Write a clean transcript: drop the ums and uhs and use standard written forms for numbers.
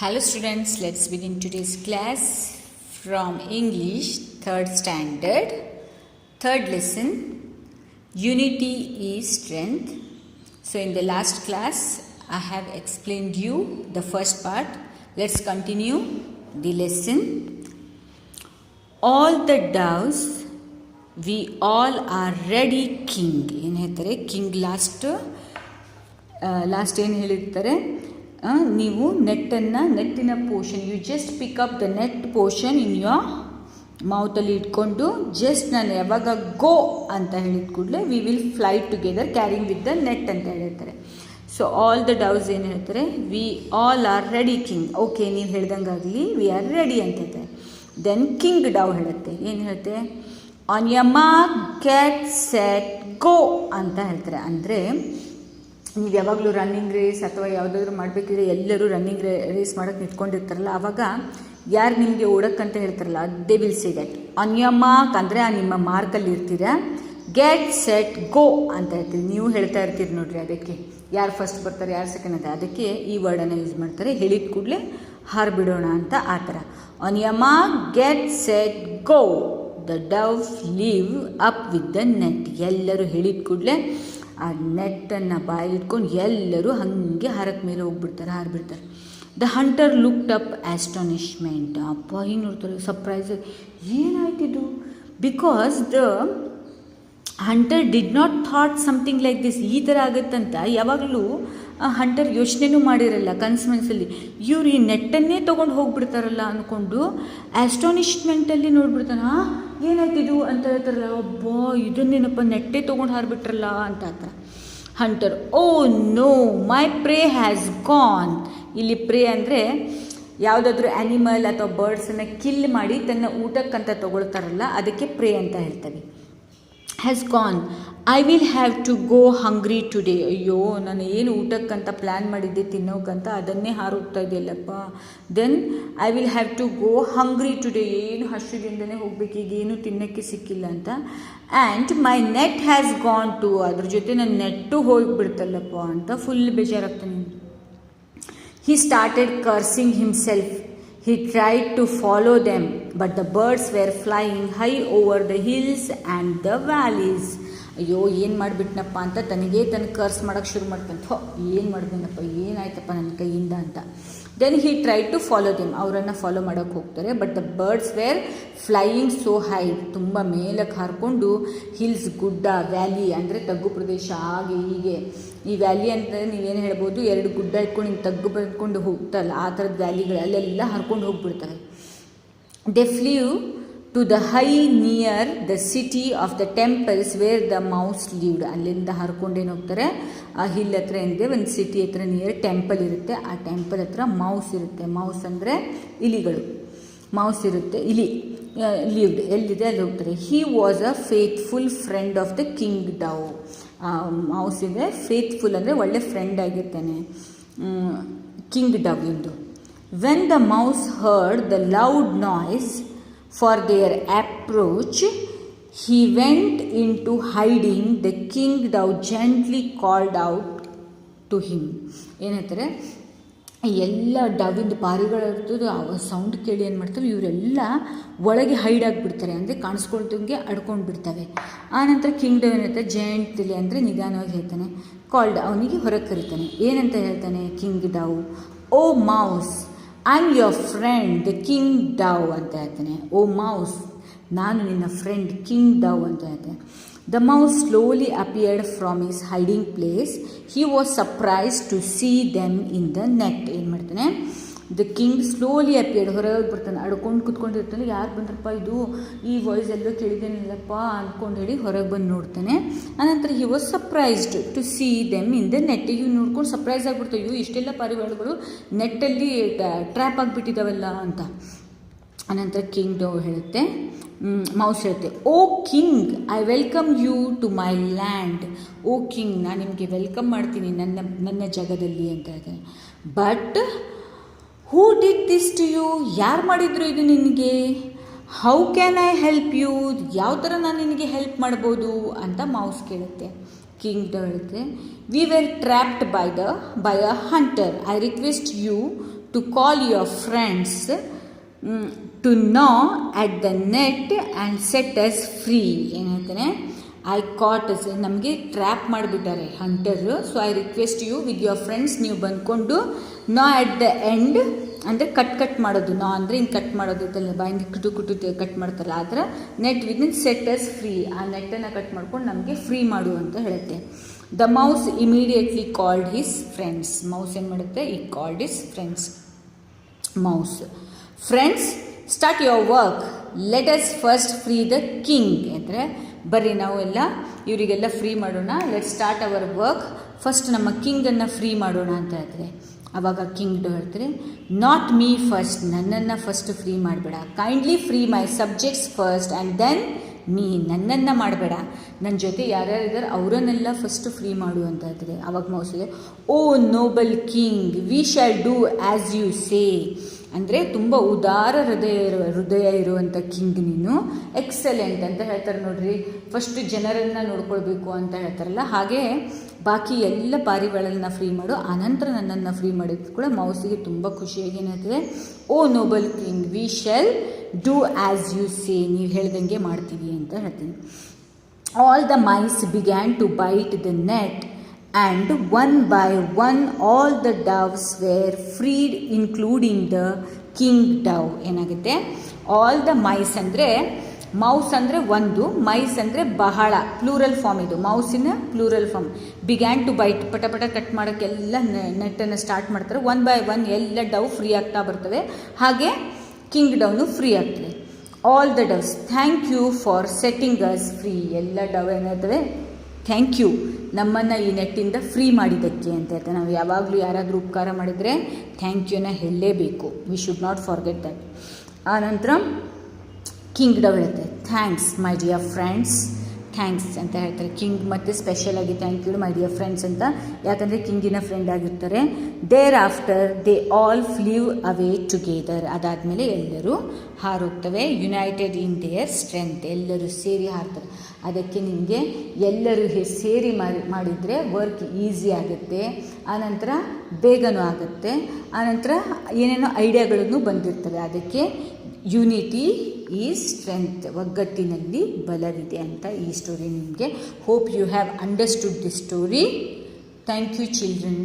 Hello students, let's begin today's class from English 3rd standard, 3rd lesson, Unity is Strength. So in the last class, I have explained you the first part. Let's continue the lesson. All the doves, we all are ready king. ಏನು ಹೇಳ್ತಾರೆ king last ಏನು ಹೇಳಿರ್ತಾರೆ, ನೀವು ನೆಟ್ಟಿನ portion, you just pick up the net portion in your ಮೌತಲ್ಲಿ ಇಟ್ಕೊಂಡು just ನಾನು ಯಾವಾಗ ಗೋ ಅಂತ ಹೇಳಿದ ಕೂಡಲೇ we will fly together carrying with the net ಅಂತ ಹೇಳಿರ್ತಾರೆ. ಸೊ ಆಲ್ ದ ಡೌಸ್ ಏನು ಹೇಳ್ತಾರೆ, we all are ready king. Okay, ನೀವು ಹೇಳ್ದಂಗಾಗಲಿ, ವಿ ಆರ್ ರೆಡಿ ಅಂತ ಹೇಳ್ತಾರೆ. ದೆನ್ ಕಿಂಗ್ ಡವ್ ಹೇಳುತ್ತೆ, ಏನು ಹೇಳುತ್ತೆ, ಆನ್ ಯ ಮಾರ್ಕ್ ಗೆಟ್ ಸೆಟ್ ಗೋ ಅಂತ ಹೇಳ್ತಾರೆ. ಅಂದರೆ ನೀವು ಯಾವಾಗಲೂ ರನ್ನಿಂಗ್ ರೇಸ್ ಅಥವಾ ಯಾವುದಾದ್ರೂ ಮಾಡಬೇಕಿದ್ರೆ ಎಲ್ಲರೂ ರನ್ನಿಂಗ್ ರೇಸ್ ಮಾಡೋಕ್ಕೆ ನಿಂತ್ಕೊಂಡಿರ್ತಾರಲ್ಲ, ಆವಾಗ ಯಾರು ನಿಮಗೆ ಓಡೋಕ್ಕಂತ ಹೇಳ್ತಾರಲ್ಲ, they will say that on ಯ ಮಾರ್ಕ್ ಅಂದರೆ ನಿಮ್ಮ ಮಾರ್ಕಲ್ಲಿ ಇರ್ತೀರ, ಗೆಟ್ ಸೆಟ್ ಗೋ ಅಂತ ಹೇಳ್ತೀವಿ. ನೀವು ಹೇಳ್ತಾ ಇರ್ತೀರಿ ನೋಡ್ರಿ, ಅದಕ್ಕೆ ಯಾರು ಫಸ್ಟ್ ಬರ್ತಾರೆ ಯಾರು ಸೆಕೆಂಡ್ ಅಂತ, ಅದಕ್ಕೆ ಈ ವರ್ಡನ್ನು ಯೂಸ್ ಮಾಡ್ತಾರೆ. ಹೇಳಿದ ಕೂಡಲೇ ಹಾರಿಬಿಡೋಣ ಅಂತ ಆ ಥರ. ಆನ್ ಯ mark get set go, the Dove leave up with the net. ಎಲ್ಲರೂ ಹೇಳಿದ ಕೂಡಲೇ ಆ ನೆಟ್ಟನ್ನು ಬಾಯಿಟ್ಕೊಂಡು ಎಲ್ಲರೂ ಹಾಗೆ ಹಾರಕ್ಕೆ ಮೇಲೆ ಹಾರಿಬಿಡ್ತಾರೆ. The hunter looked up astonishment. ಅಪ್ಪ ಹಿಂಗೆ ನೋಡ್ತಾರೆ, ಸರ್ಪ್ರೈಸ್, ಏನಾಯ್ತಿದು, because the hunter did not thought something like this, ಈ ಥರ ಆಗುತ್ತಂತ ಯಾವಾಗಲೂ ಹಂಟರ್ ಯೋಚನೆನೂ ಮಾಡಿರಲ್ಲ ಮನಸ್ಸಲ್ಲಿ. ಇವ್ರು ಈ ನೆಟ್ಟನ್ನೇ ತೊಗೊಂಡು ಹೋಗ್ಬಿಡ್ತಾರಲ್ಲ ಅಂದ್ಕೊಂಡು ಆಸ್ಟಾನಿಶ್ಮೆಂಟಲ್ಲಿ ನೋಡ್ಬಿಡ್ತಾನೆ, ಏನಾಯ್ತಿದು ಅಂತ ಹೇಳ್ತಾರಲ್ಲ, ಅಬ್ಬಾ ಇದನ್ನೇನಪ್ಪ ನೆಟ್ಟೆ ತೊಗೊಂಡು ಹಾರಿಬಿಟ್ರಲ್ಲ ಅಂತ ಹತ್ರ. Hunter, oh no my prey has gone. ಇಲ್ಲಿ ಪ್ರೇ ಅಂದರೆ ಯಾವುದಾದ್ರೂ ಆ್ಯನಿಮಲ್ ಅಥವಾ ಬರ್ಡ್ಸನ್ನು ಕಿಲ್ ಮಾಡಿ ತನ್ನ ಊಟಕ್ಕಂತ ತೊಗೊಳ್ತಾರಲ್ಲ, ಅದಕ್ಕೆ ಪ್ರೇ ಅಂತ ಹೇಳ್ತಾರೆ. Has gone, I will have to go hungry today. ಅಯ್ಯೋ, ನಾನು ಏನು ಊಟಕ್ಕಂತ ಪ್ಲ್ಯಾನ್ ಮಾಡಿದ್ದೆ ತಿನ್ನೋಕ್ಕಂತ, ಅದನ್ನೇ ಹಾರೋಗ್ತಾ ಇದೆಯಲ್ಲಪ್ಪ. Then I will have to go hungry today, ಏನು ಹಸಿದಿಂದನೇ ಹೋಗ್ಬೇಕು, ಈಗ ಏನು ತಿನ್ನೋಕ್ಕೆ ಸಿಕ್ಕಿಲ್ಲ ಅಂತ. And my net has gone too, ಅದ್ರ ಜೊತೆ ನನ್ನ ನೆಟ್ಟು ಹೋಗಿಬಿಡ್ತಲ್ಲಪ್ಪ ಅಂತ ಫುಲ್ ಬೇಜಾರಾಗ್ತಾನೆ. He started cursing himself. He tried to follow them, but the birds were flying high over the hills and the valleys. ಅಯ್ಯೋ, ಏನು ಮಾಡಿಬಿಟ್ನಪ್ಪ ಅಂತ ತನಗೆ ಕರ್ಸ್ ಮಾಡೋಕ್ಕೆ ಶುರು ಮಾಡ್ತಾನೆ. ಏನು ಮಾಡಿದ್ನಪ್ಪ, ಏನಾಯ್ತಪ್ಪ ನನ್ನ ಕೈಯಿಂದ ಅಂತ. Then he try to follow them, ಅವರನ್ನು ಫಾಲೋ ಮಾಡೋಕ್ಕೆ ಹೋಗ್ತಾರೆ. But the birds were flying so high, ತುಂಬ ಮೇಲಕ್ಕೆ ಹಾರಿಕೊಂಡು, ಹಿಲ್ಸ್ ಗುಡ್ಡ, ವ್ಯಾಲಿ ಅಂದರೆ ತಗ್ಗು ಪ್ರದೇಶ, ಹಾಗೆ ಹೀಗೆ. ಈ ವ್ಯಾಲಿ ಅಂತ ನೀವೇನು ಹೇಳ್ಬೋದು, ಎರಡು ಗುಡ್ಡ ಇಟ್ಕೊಂಡು ಹಿಂಗೆ ತಗ್ಗು ಬಂದ್ಕೊಂಡು ಹೋಗ್ತಲ್ಲ, ಆ ಥರದ ವ್ಯಾಲಿಗಳು ಅಲ್ಲೆಲ್ಲ ಹರ್ಕೊಂಡು ಹೋಗ್ಬಿಡ್ತಾರೆ. They flew to the high near the city of the temples where the mouse lived. ಅಲ್ಲಿಂದ ಹರ್ಕೊಂಡೇನು ಹೋಗ್ತಾರೆ, ಆ ಹಿಲ್ ಹತ್ರ ಏನಿದೆ, ಒಂದು ಸಿಟಿ ಹತ್ರ ನಿಯರ್ ಟೆಂಪಲ್ ಇರುತ್ತೆ, ಆ ಟೆಂಪಲ್ ಹತ್ರ ಮೌಸ್ ಇರುತ್ತೆ. ಮೌಸ್ ಅಂದರೆ ಇಲಿಗಳು, ಮೌಸ್ ಇರುತ್ತೆ, ಇಲಿ ಲೀವ್ಡ್ ಎಲ್ಲಿದೆ ಅಲ್ಲಿ ಹೋಗ್ತಾರೆ. He was a faithful friend of the king dove. Mouse ಇದೆ, ಫೇತ್ಫುಲ್ ಅಂದರೆ ಒಳ್ಳೆ ಫ್ರೆಂಡ್ ಆಗಿರ್ತಾನೆ ಕಿಂಗ್ ಡವ್ ಇಂದು. When the mouse heard the loud noise for their approach, he went into hiding. The king dove gently called out to him. ಏನಂತಾರೆ, ಎಲ್ಲ ಡವಿಂದು ಪಾರಿಗಳಿರ್ತದೆ, ಆ sound ಕೇಳಿ ಏನು ಮಾಡ್ತಾರೆ, ಇವರೆಲ್ಲ ಒಳಗೆ ಹೈಡ್ ಆಗಿಬಿಡ್ತಾರೆ, ಅಂದರೆ ಕಾಣಿಸ್ಕೊಳ್ದಂಗೆ ಅಡ್ಕೊಂಡು ಬಿಡ್ತವೆ. ಆನಂತರ ಕಿಂಗ್ ಡವ್ ಏನಂತ ಜೆಂಟ್ಲಿ ಅಂದರೆ ನಿಧಾನವಾಗಿ ಹೇಳ್ತಾನೆ, ಕಾಲ್ಡ್, ಅವನಿಗೆ ಹೊರಗೆ ಕರೀತಾನೆ. ಏನಂತ ಹೇಳ್ತಾನೆ king dove, O mouse I am your friend the king dove ಅಂತ ಹೇಳ್ತಾನೆ. ಓ ಮೌಸ್, ನಾನು ನಿನ್ನ ಫ್ರೆಂಡ್ ಕಿಂಗ್ ಡವ್ ಅಂತ ಹೇಳ್ತಾನೆ. The mouse slowly appeared from his hiding place. He was surprise to see them in the net. ಏನು ಮಾಡ್ತಾನೆ, the king slowly appeared, ಹೊರಗೆ ಬರ್ತಾನೆ, ಅಡ್ಕೊಂಡು ಕುತ್ಕೊಂಡಿರ್ತಾನೆ. ಯಾರು ಬಂದ್ರಪ್ಪ, ಇದು ಈ ವಾಯ್ಸ್ ಎಲ್ಲೋ ಕೇಳಿದ್ದೇನಿಲ್ಲಪ್ಪ ಅಂದ್ಕೊಂಡು ಹೇಳಿ ಹೊರಗೆ ಬಂದು ನೋಡ್ತಾನೆ. ಆನಂತರ he was surprised to see them in the net. ಇವು ನೋಡ್ಕೊಂಡು ಸರ್ಪ್ರೈಸ್ ಆಗಿಬಿಡ್ತಾವೆ, ಇವು ಇಷ್ಟೆಲ್ಲ ಪಾರಿವಾಳಗಳು ನೆಟ್ಟಲ್ಲಿ ಟ್ರ್ಯಾಪ್ ಆಗಿಬಿಟ್ಟಿದ್ದಾವಲ್ಲ ಅಂತ. ಅನಂತರ ಕಿಂಗ್ ಡವ್ ಹೇಳುತ್ತೆ, ಮೌಸ್ ಹೇಳುತ್ತೆ, O king I welcome you to my land. O king, ನಾನು ನಿಮಗೆ ವೆಲ್ಕಮ್ ಮಾಡ್ತೀನಿ ನನ್ನ ಜಾಗದಲ್ಲಿ ಅಂತ ಹೇಳ್ತಾನೆ. But who did this to you, ಯಾರು ಮಾಡಿದ್ರು ಇದು ನಿನಗೆ? How can I help you, ಯಾವ ಥರ ನಾನು ನಿನಗೆ ಹೆಲ್ಪ್ ಮಾಡ್ಬೋದು ಅಂತ ಮೌಸ್ ಕೇಳುತ್ತೆ. ಕಿಂಗ್ ಹೇಳುತ್ತೆ, we were trapped by a hunter. I request you to to call your friends to gnaw at the net and set us free. ಏನು ಹೇಳ್ತಾನೆ, ಐ ಕಾಟ್ ಅಸ್, ನಮಗೆ ಟ್ರ್ಯಾಪ್ ಮಾಡಿಬಿಟ್ಟಾರೆ hunter. So I request you with your friends, ನೀವು ಬಂದ್ಕೊಂಡು gnaw at the end ಅಂದರೆ cut ಮಾಡೋದು. Gnaw ಅಂದರೆ ಇನ್ನು ಕಟ್ ಮಾಡೋದು ಇತ್ತಲ್ಲ, ಬಾಯಿಂದ ಕುಟು ಕಟ್ ಮಾಡ್ತಾರಲ್ಲ ಆ ಥರ. Net within set us free, ಆ ನೆಟ್ಟನ್ನು ಕಟ್ ಮಾಡ್ಕೊಂಡು ನಮಗೆ ಫ್ರೀ ಮಾಡು ಅಂತ ಹೇಳುತ್ತೆ. The mouse immediately called his friends. Mouse ಏನು ಮಾಡುತ್ತೆ, ಈ called his friends. Mouse, friends start your work, let us first free the king. ಅಂದರೆ ಬರ್ರಿ ನಾವು ಎಲ್ಲ ಇವರಿಗೆಲ್ಲ ಫ್ರೀ ಮಾಡೋಣ, let start hour work, first ನಮ್ಮ ಕಿಂಗನ್ನು ಫ್ರೀ ಮಾಡೋಣ ಅಂತ ಹೇಳ್ತಾರೆ. ಆವಾಗ ಕಿಂಗ್ ಹೇಳ್ತಾರೆ, ನಾಟ್ ಮೀ ಫಸ್ಟ್, ನನ್ನನ್ನು ಫಸ್ಟ್ ಫ್ರೀ ಮಾಡಬೇಡ, kindly free my subjects first and then me, ನನ್ನನ್ನು ಮಾಡಬೇಡ, ನನ್ನ ಜೊತೆ ಯಾರ್ಯಾರಿದ್ದಾರೆ ಅವರನ್ನೆಲ್ಲ ಫಸ್ಟ್ ಫ್ರೀ ಮಾಡು ಅಂತ ಹೇಳ್ತಾರೆ. ಆವಾಗ ಮೌಸಿದೆ, O noble king we shall do as you say. ಅಂದರೆ ತುಂಬ ಉದಾರ ಹೃದಯ ಇರುವಂಥ ಕಿಂಗ್ ನೀನು, ಎಕ್ಸಲೆಂಟ್ ಅಂತ ಹೇಳ್ತಾರೆ ನೋಡ್ರಿ. ಫಸ್ಟ್ ಜನರನ್ನು ನೋಡ್ಕೊಳ್ಬೇಕು ಅಂತ ಹೇಳ್ತಾರಲ್ಲ, ಹಾಗೆ ಬಾಕಿ ಎಲ್ಲ ಪಾರಿವಾಳಗಳನ್ನ ಫ್ರೀ ಮಾಡು, ಆನಂತರ ನನ್ನನ್ನು ಫ್ರೀ ಮಾಡಿದ್ದು ಕೂಡ ಮೌಸಿಗೆ ತುಂಬ ಖುಷಿಯಾಗಿ ಏನಾಗ್ತದೆ, O noble king we shall do as you say, ನೀವು ಹೇಳ್ದಂಗೆ ಮಾಡ್ತೀವಿ ಅಂತ ಹೇಳ್ತೀನಿ. All the mice began to bite the net and one by one all the doves were freed including the king dove. ಏನಾಗುತ್ತೆ, ಆಲ್ ದ ಮೈಸ್ ಅಂದರೆ, mouse ಅಂದರೆ ಒಂದು, mice ಅಂದರೆ ಬಹಳ, ಪ್ಲೂರಲ್ ಫಾರ್ಮ್ ಇದು, ಮೌಸಿನ plural form. Began to bite, ಪಟ cut ಮಾಡೋಕ್ಕೆಲ್ಲ ನೆಟ್ಟನ್ನು ಸ್ಟಾರ್ಟ್ ಮಾಡ್ತಾರೆ. ಒನ್ ಬೈ ಒನ್ ಎಲ್ಲ ಡವ್ ಫ್ರೀ ಆಗ್ತಾ ಬರ್ತವೆ, ಹಾಗೆ ಕಿಂಗ್ ಡವ್ನು ಫ್ರೀ ಆಗ್ತದೆ. All the doves thank you for setting us free. ಎಲ್ಲ ಡವ್ ಏನಾಗ್ತವೆ, ಥ್ಯಾಂಕ್ ಯು ನಮ್ಮನ್ನು ಈ ನೆಟ್ಟಿಂದ ಫ್ರೀ ಮಾಡಿದ್ದಕ್ಕೆ ಅಂತ ಹೇಳ್ತಾರೆ. ನಾವು ಯಾವಾಗಲೂ ಯಾರಾದರೂ ಉಪಕಾರ ಮಾಡಿದರೆ ಥ್ಯಾಂಕ್ ಯುನ ಹೇಳಲೇಬೇಕು, we should not forget that. ಆನಂತರ ಕಿಂಗ್ ಡವ್ ಹೇಳುತ್ತೆ, thanks my dear friends, thanks ಅಂತ ಹೇಳ್ತಾರೆ. ಕಿಂಗ್ ಮತ್ತು ಸ್ಪೆಷಲಾಗಿ thank you my dear friends ಅಂತ, ಯಾಕಂದರೆ ಕಿಂಗಿನ ಫ್ರೆಂಡ್ ಆಗಿರ್ತಾರೆ. Thereafter they all flew away together. ಅದಾದಮೇಲೆ ಎಲ್ಲರೂ ಹಾರೋಗ್ತವೆ. ಯುನೈಟೆಡ್ ಇನ್ ದೇಯರ್ ಸ್ಟ್ರೆಂತ್, ಎಲ್ಲರೂ ಸೇರಿ ಹಾರ್ತಾರೆ. ಅದಕ್ಕೆ ನಿಮಗೆ ಎಲ್ಲರೂ ಸೇರಿ ಮಾಡಿದರೆ ವರ್ಕ್ ಈಸಿ ಆಗುತ್ತೆ, ಆನಂತರ ಬೇಗನೂ ಆಗುತ್ತೆ, ಆನಂತರ ಏನೇನೋ ಐಡಿಯಾಗಳನ್ನು ಬಂದಿರ್ತವೆ. ಅದಕ್ಕೆ ಯೂನಿಟಿ ಈಸ್ ಸ್ಟ್ರೆಂತ್, ಒಗ್ಗಟ್ಟಿನಲ್ಲಿ ಬಲವಿದೆ ಅಂತ ಈ ಸ್ಟೋರಿ ನಿಮಗೆ. Hope you have understood this story. Thank you children.